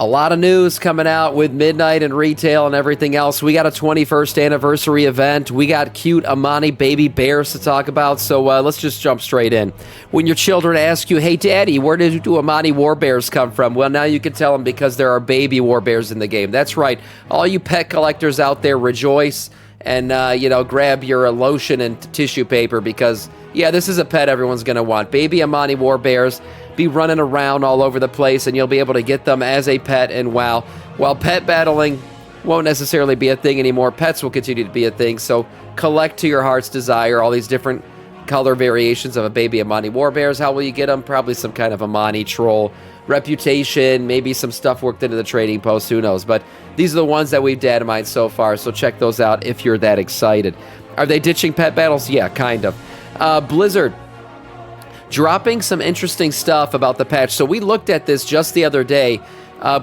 A lot of news coming out with Midnight and retail and everything else. We got a 21st anniversary event. We got cute Amani baby bears to talk about. So let's just jump straight in. When your children ask you, hey, Daddy, where did Amani war bears come from? Well, now you can tell them because there are baby war bears in the game. That's right. All you pet collectors out there, rejoice and, grab your lotion and tissue paper because, yeah, this is a pet everyone's going to want. Baby Amani war bears be running around all over the place, and you'll be able to get them as a pet. And wow, while pet battling won't necessarily be a thing anymore, pets will continue to be a thing. So collect to your heart's desire all these different color variations of a baby Amani war bears. How will you get them? Probably some kind of Amani troll reputation, maybe some stuff worked into the trading post, who knows. But these are the ones that we've data mined so far, so check those out if you're that excited. Are they ditching pet battles? Yeah, kind of. Blizzard dropping some interesting stuff about the patch. So we looked at this just the other day.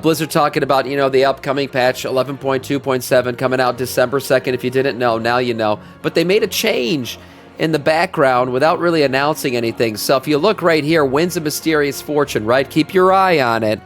Blizzard talking about, the upcoming patch, 11.2.7, coming out December 2nd. If you didn't know, now you know. But they made a change in the background without really announcing anything. So if you look right here, Winds of Mysterious Fortune, right? Keep your eye on it.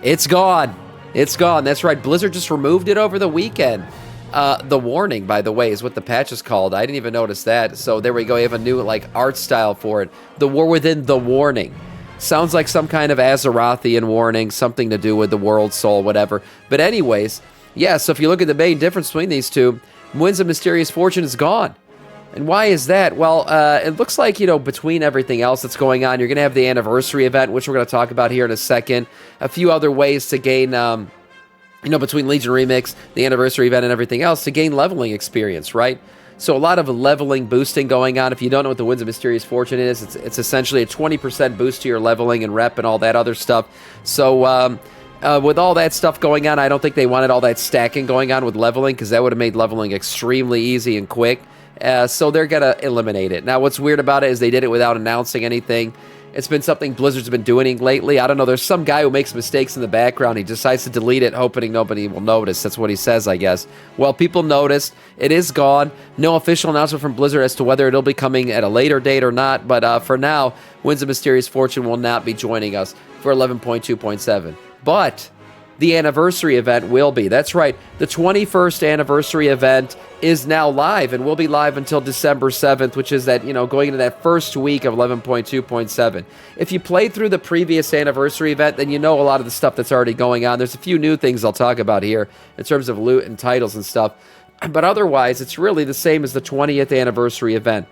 It's gone. It's gone. That's right. Blizzard just removed it over the weekend. The Warning, by the way, is what the patch is called. I didn't even notice that. So there we go. You have a new art style for it. The War Within the Warning. Sounds like some kind of Azerothian warning, something to do with the world soul, whatever. But anyways, yeah, so if you look at the main difference between these two, Winds of Mysterious Fortune is gone. And why is that? Well, it looks like, between everything else that's going on, you're going to have the anniversary event, which we're going to talk about here in a second. A few other ways to gain between Legion Remix, the anniversary event, and everything else, to gain leveling experience, right? So a lot of leveling boosting going on. If you don't know what the Winds of Mysterious Fortune is, it's essentially a 20% boost to your leveling and rep and all that other stuff. So with all that stuff going on, I don't think they wanted all that stacking going on with leveling because that would have made leveling extremely easy and quick. So they're going to eliminate it. Now, what's weird about it is they did it without announcing anything. It's been something Blizzard's been doing lately. I don't know. There's some guy who makes mistakes in the background. He decides to delete it, hoping nobody will notice. That's what he says, I guess. Well, people noticed. It is gone. No official announcement from Blizzard as to whether it'll be coming at a later date or not. But for now, Winds of Mysterious Fortune will not be joining us for 11.2.7. But the anniversary event will be. That's right. The 21st anniversary event is now live and will be live until December 7th, which is that, going into that first week of 11.2.7. If you played through the previous anniversary event, then you know a lot of the stuff that's already going on. There's a few new things I'll talk about here in terms of loot and titles and stuff. But otherwise, it's really the same as the 20th anniversary event.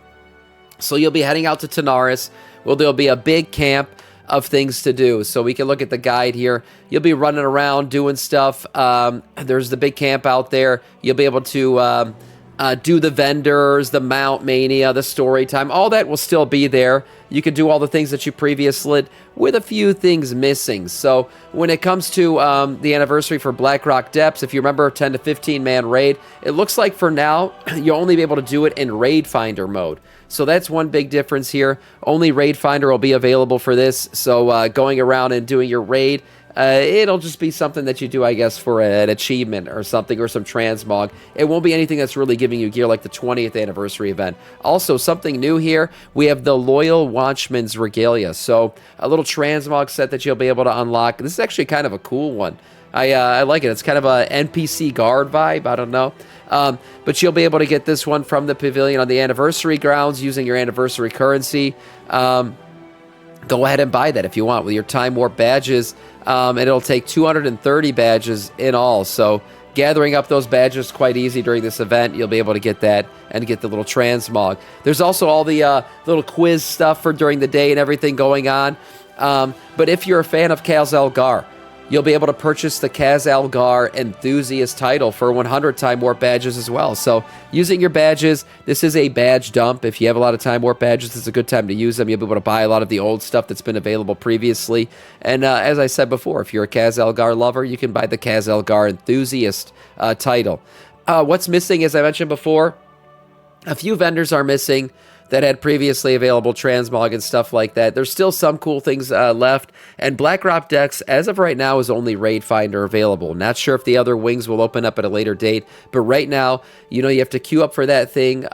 So you'll be heading out to Tanaris. Well, there'll be a big camp of things to do. So we can look at the guide here. You'll be running around doing stuff. There's the big camp out there. You'll be able to do the vendors, the Mount Mania, the story time. All that will still be there. You can do all the things that you previously did with a few things missing. So when it comes to the anniversary for Blackrock Depths, if you remember 10 to 15 man raid, it looks like for now you'll only be able to do it in Raid Finder mode. So that's one big difference here. Only Raid Finder will be available for this. So going around and doing your raid, it'll just be something that you do, I guess, for an achievement or something or some transmog. It won't be anything that's really giving you gear like the 20th anniversary event. Also, something new here, we have the Loyal Watchman's Regalia. So a little transmog set that you'll be able to unlock. This is actually kind of a cool one. I like it. It's kind of a NPC guard vibe. I don't know. But you'll be able to get this one from the pavilion on the anniversary grounds using your anniversary currency. Go ahead and buy that if you want with your Time Warp badges. And it'll take 230 badges in all. So gathering up those badges is quite easy during this event. You'll be able to get that and get the little transmog. There's also all the little quiz stuff for during the day and everything going on. But if you're a fan of Kaz Algar, you'll be able to purchase the Kaz Algar Enthusiast title for 100 Time Warp badges as well. So using your badges, this is a badge dump. If you have a lot of Time Warp badges, it's a good time to use them. You'll be able to buy a lot of the old stuff that's been available previously. And as I said before, if you're a Kaz Algar lover, you can buy the Kaz Algar Enthusiast title. What's missing, as I mentioned before, a few vendors are missing that had previously available transmog and stuff like that. There's still some cool things left, and Blackrock Decks, as of right now, is only Raid Finder available. Not sure if the other wings will open up at a later date, but right now, you have to queue up for that thing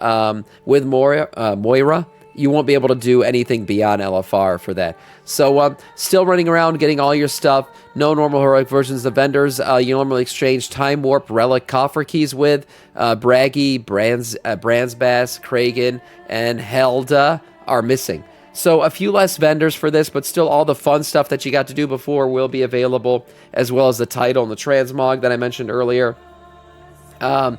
with Moira. you won't be able to do anything beyond LFR for that. So still running around getting all your stuff. No normal heroic versions. The vendors you normally exchange Time Warp Relic Coffer Keys with. Braggy, Brandsbass, Kragan, and Helda are missing. So a few less vendors for this, but still all the fun stuff that you got to do before will be available, as well as the title and the transmog that I mentioned earlier. That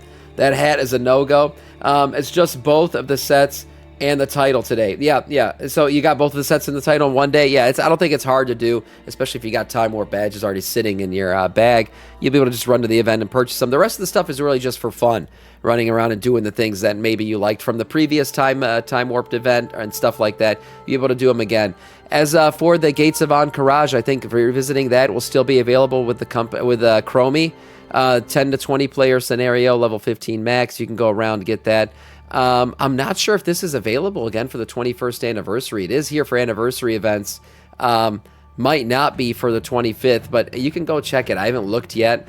hat is a no-go. It's just both of the sets and the title today. Yeah. So you got both of the sets and the title in one day. Yeah, I don't think it's hard to do, especially if you got Time Warp badges already sitting in your bag. You'll be able to just run to the event and purchase them. The rest of the stuff is really just for fun, running around and doing the things that maybe you liked from the previous Time Warped event and stuff like that. You'll be able to do them again. As for the Gates of Ahn'Qiraj, I think if you're visiting that, will still be available with Chromie. 10 to 20 player scenario, level 15 max. You can go around and get that. I'm not sure if this is available again for the 21st anniversary. It is here for anniversary events. Might not be for the 25th, but you can go check it. I haven't looked yet.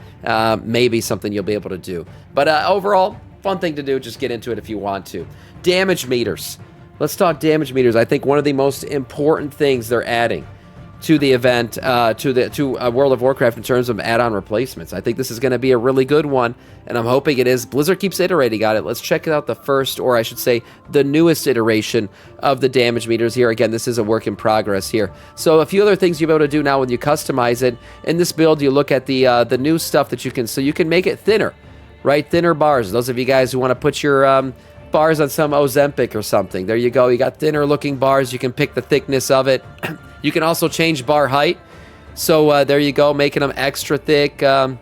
Maybe something you'll be able to do. But overall, fun thing to do. Just get into it if you want to. Damage meters. Let's talk damage meters. I think one of the most important things they're adding to the event, to World of Warcraft in terms of add-on replacements. I think this is going to be a really good one, and I'm hoping it is. Blizzard keeps iterating on it. Let's check out the first, or I should say, the newest iteration of the damage meters here. Again, this is a work in progress here. So a few other things you'll be able to do now when you customize it. In this build, you look at the new stuff that you can, so you can make it thinner, right? Thinner bars. Those of you guys who want to put your bars on some Ozempic or something, there you go. You got thinner looking bars. You can pick the thickness of it. You can also change bar height. So there you go, making them extra thick or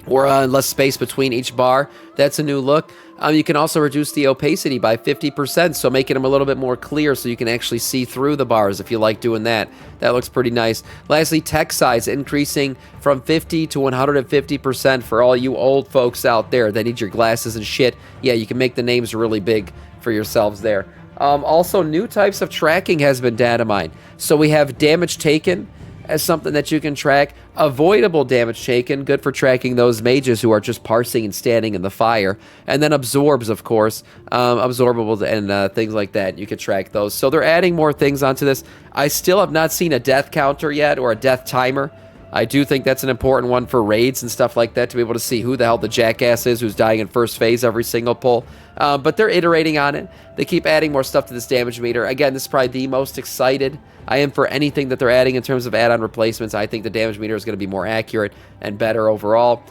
less space between each bar. That's a new look. You can also reduce the opacity by 50%, so making them a little bit more clear so you can actually see through the bars if you like doing that. That looks pretty nice. Lastly, text size increasing from 50 to 150% for all you old folks out there that need your glasses and shit. Yeah, you can make the names really big for yourselves there. Also, new types of tracking has been data mined. So we have damage taken as something that you can track. Avoidable damage taken, good for tracking those mages who are just parsing and standing in the fire. And then absorbs, of course, absorbables and things like that. You can track those. So they're adding more things onto this. I still have not seen a death counter yet or a death timer. I do think that's an important one for raids and stuff like that, to be able to see who the hell the jackass is who's dying in first phase every single pull. But they're iterating on it. They keep adding more stuff to this damage meter. Again, this is probably the most excited I am for anything that they're adding in terms of add-on replacements. I think the damage meter is going to be more accurate and better overall.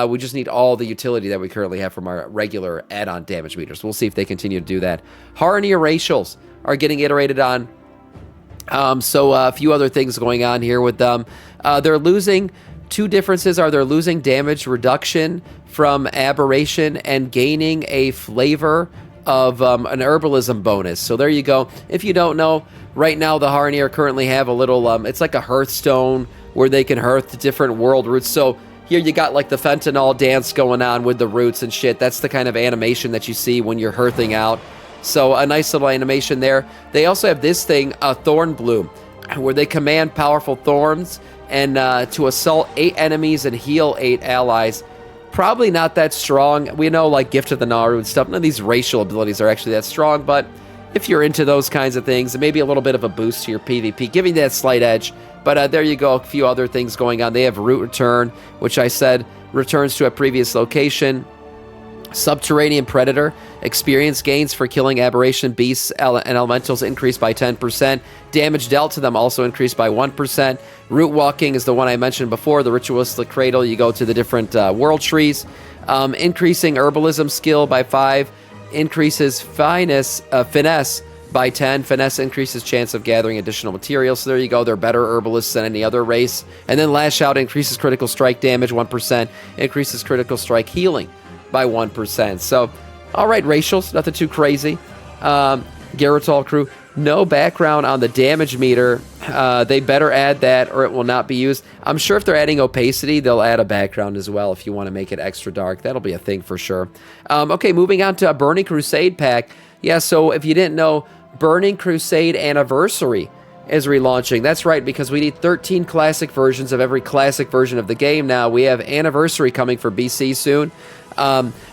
We just need all the utility that we currently have from our regular add-on damage meters. We'll see if they continue to do that. Harnier racials are getting iterated on. So a few other things going on here with them. They're losing, two differences are they're losing damage reduction from aberration and gaining a flavor of an herbalism bonus. So there you go. If you don't know, right now the Harnier currently have a little, it's like a hearthstone where they can hearth to different world roots. So here you got like the fentanyl dance going on with the roots and shit. That's the kind of animation that you see when you're hearthing out. So a nice little animation there. They also have this thing, a Thorn Bloom, where they command powerful thorns and to assault 8 enemies and heal 8 allies. Probably not that strong. We know like Gift of the Naru and stuff. None of these racial abilities are actually that strong, but if you're into those kinds of things, maybe a little bit of a boost to your PvP, giving that slight edge. But there you go, a few other things going on. They have Root Return, which I said returns to a previous location. Subterranean Predator, experience gains for killing aberration beasts and elementals increased by 10%. Damage dealt to them also increased by 1%. Root Walking is the one I mentioned before, the Ritualistic Cradle. You go to the different world trees. Increasing herbalism skill by 5. Increases finesse by 10. Finesse increases chance of gathering additional materials. So there you go. They're better herbalists than any other race. And then Lash Out increases critical strike damage 1%. Increases critical strike healing by 1%. So, all right, racials, nothing too crazy. Garrotal crew, no background on the damage meter. They better add that or it will not be used. I'm sure if they're adding opacity, they'll add a background as well if you want to make it extra dark. That'll be a thing for sure. Okay, moving on to a Burning Crusade pack. Yeah, so if you didn't know, Burning Crusade Anniversary is relaunching. That's right, because we need 13 classic versions of every classic version of the game now. We have Anniversary coming for BC soon.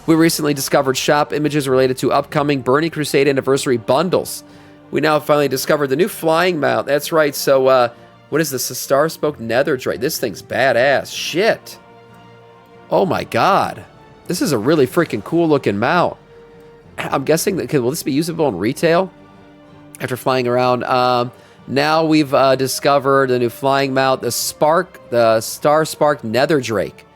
We recently discovered shop images related to upcoming Burning Crusade Anniversary bundles We now finally discovered the new flying mount. That's right. So, what is this? A Star Spoke Nether Drake. This thing's badass. Shit. Oh my god. This is a really freaking cool looking mount. I'm guessing that, will this be usable in retail? After flying around. Now we've discovered the new flying mount, the Star Spark Nether Drake.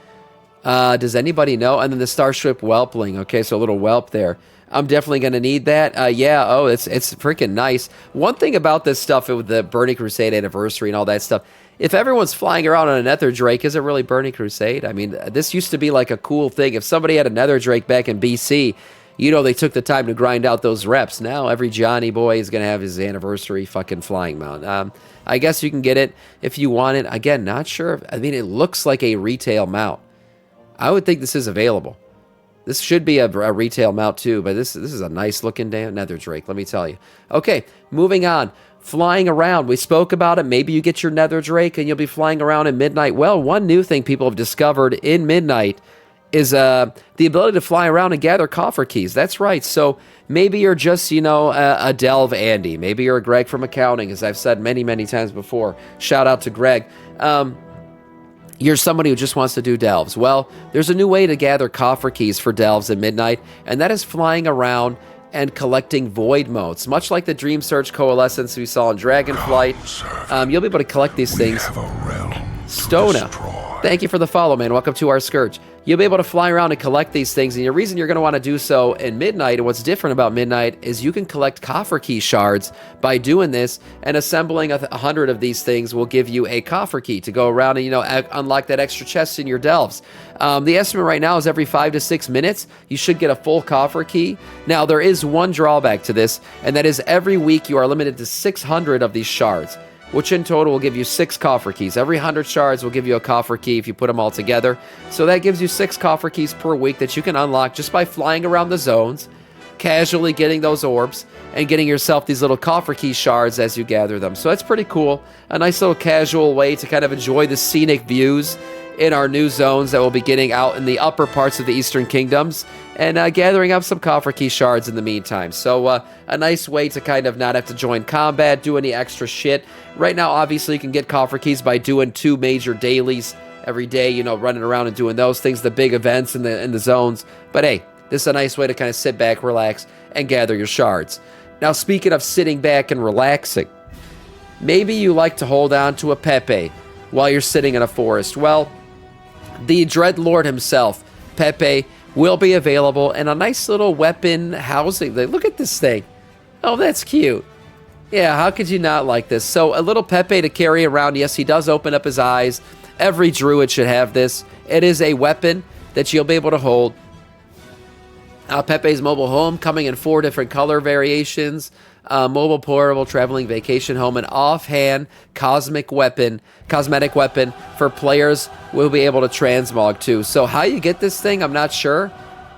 Does anybody know? And then the Starship Whelpling. Okay, so a little whelp there. I'm definitely going to need that. Yeah, oh, it's freaking nice. One thing about this stuff with the Burning Crusade anniversary and all that stuff, if everyone's flying around on a Nether Drake, is it really Burning Crusade? I mean, this used to be like a cool thing. If somebody had a Nether Drake back in BC, you know, they took the time to grind out those reps. Now every Johnny boy is going to have his anniversary fucking flying mount. I guess you can get it if you want it. Again, not sure. I mean, it looks like a retail mount. I would think this is available. This should be a retail mount too, but this is a nice looking damn Nether Drake, let me tell you. Okay, moving on. Flying around. We spoke about it. Maybe you get your Nether Drake and you'll be flying around in Midnight. Well, one new thing people have discovered in Midnight is the ability to fly around and gather coffer keys. That's right. So maybe you're just, you know, a Delve Andy. Maybe you're a Greg from accounting, as I've said many, many times before. Shout out to Greg. You're somebody who just wants to do delves. Well, there's a new way to gather coffer keys for delves at Midnight, and that is flying around and collecting void motes. Much like the Dream Search Coalescence we saw in Dragonflight, you'll be able to collect these things. Stona, thank you for the follow, man. Welcome to our Scourge. You'll be able to fly around and collect these things, and the reason you're going to want to do so in Midnight, and what's different about Midnight, is you can collect coffer key shards by doing this, and assembling 100 of these things will give you a coffer key to go around and, you know, unlock that extra chest in your delves. The estimate right now is every 5 to 6 minutes, you should get a full coffer key. Now, there is one drawback to this, and that is every week you are limited to 600 of these shards, which in total will give you 6 coffer keys. Every 100 shards will give you a coffer key if you put them all together. So that gives you 6 coffer keys per week that you can unlock just by flying around the zones, casually getting those orbs, and getting yourself these little coffer key shards as you gather them. So that's pretty cool. A nice little casual way to kind of enjoy the scenic views in our new zones that we'll be getting out in the upper parts of the Eastern Kingdoms, and gathering up some coffer key shards in the meantime. So a nice way to kind of not have to join combat, do any extra shit. Right now, obviously, you can get coffer keys by doing 2 major dailies every day, you know, running around and doing those things, the big events in the zones. But hey, this is a nice way to kind of sit back, relax, and gather your shards. Now, speaking of sitting back and relaxing, maybe you like to hold on to a Pepe while you're sitting in a forest. Well, the Dreadlord himself, Pepe, will be available in a nice little weapon housing. Look at this thing. Oh, that's cute. Yeah, how could you not like this? So a little Pepe to carry around. Yes, he does open up his eyes. Every druid should have this. It is a weapon that you'll be able to hold. Pepe's mobile home coming in 4 different color variations. Mobile, portable, traveling, vacation home, an offhand cosmetic weapon for players will be able to transmog to. So how you get this thing, I'm not sure.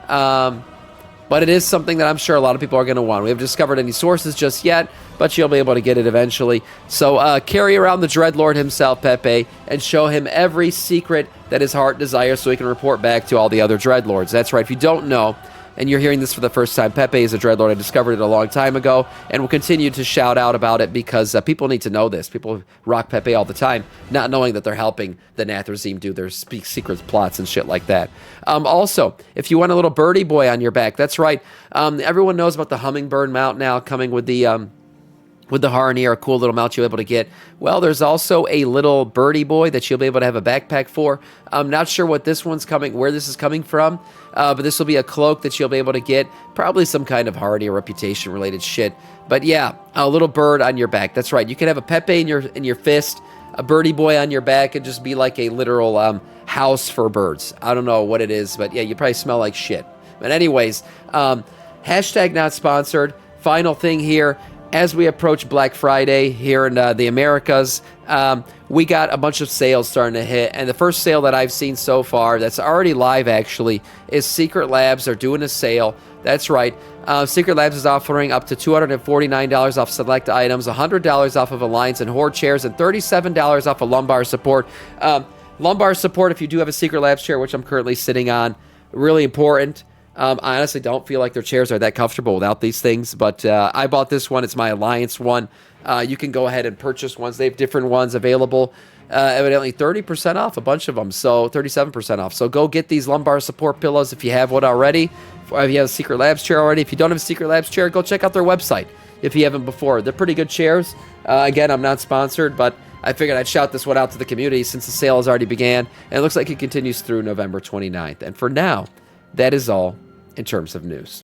But it is something that I'm sure a lot of people are going to want. We haven't discovered any sources just yet, but you'll be able to get it eventually. So carry around the Dreadlord himself, Pepe, and show him every secret that his heart desires so he can report back to all the other Dreadlords. That's right. If you don't know, and you're hearing this for the first time, Pepe is a Dreadlord. I discovered it a long time ago, and will continue to shout out about it because people need to know this. People rock Pepe all the time, not knowing that they're helping the Nathrazim do their secret plots and shit like that. Also, if you want a little birdie boy on your back, that's right. Everyone knows about the Hummingbird mount now coming with the Harney, or a cool little mount you'll be able to get. Well, there's also a little birdie boy that you'll be able to have a backpack for. I'm not sure what this one's coming, where this is coming from, but this will be a cloak that you'll be able to get. Probably some kind of Harney or reputation related shit. But yeah, a little bird on your back. That's right. You can have a Pepe in your fist, a birdie boy on your back, and just be like a literal house for birds. I don't know what it is, but yeah, you probably smell like shit. But anyways, hashtag not sponsored. Final thing here. As we approach Black Friday here in the Americas, we got a bunch of sales starting to hit. And the first sale that I've seen so far, that's already live actually, is Secret Labs. They're doing a sale. That's right. Secret Labs is offering up to $249 off select items, $100 off of Alliance and Horde chairs, and $37 off of lumbar support. Lumbar support, if you do have a Secret Labs chair, which I'm currently sitting on, really important. I honestly don't feel like their chairs are that comfortable without these things, but I bought this one. It's my Alliance one. You can go ahead and purchase ones. They have different ones available. Evidently 30% off a bunch of them, so 37% off. So go get these lumbar support pillows if you have one already. If you have a Secret Labs chair already. If you don't have a Secret Labs chair, go check out their website if you haven't before. They're pretty good chairs. Again, I'm not sponsored, but I figured I'd shout this one out to the community since the sale has already began, and it looks like it continues through November 29th. And for now, that is all in terms of news.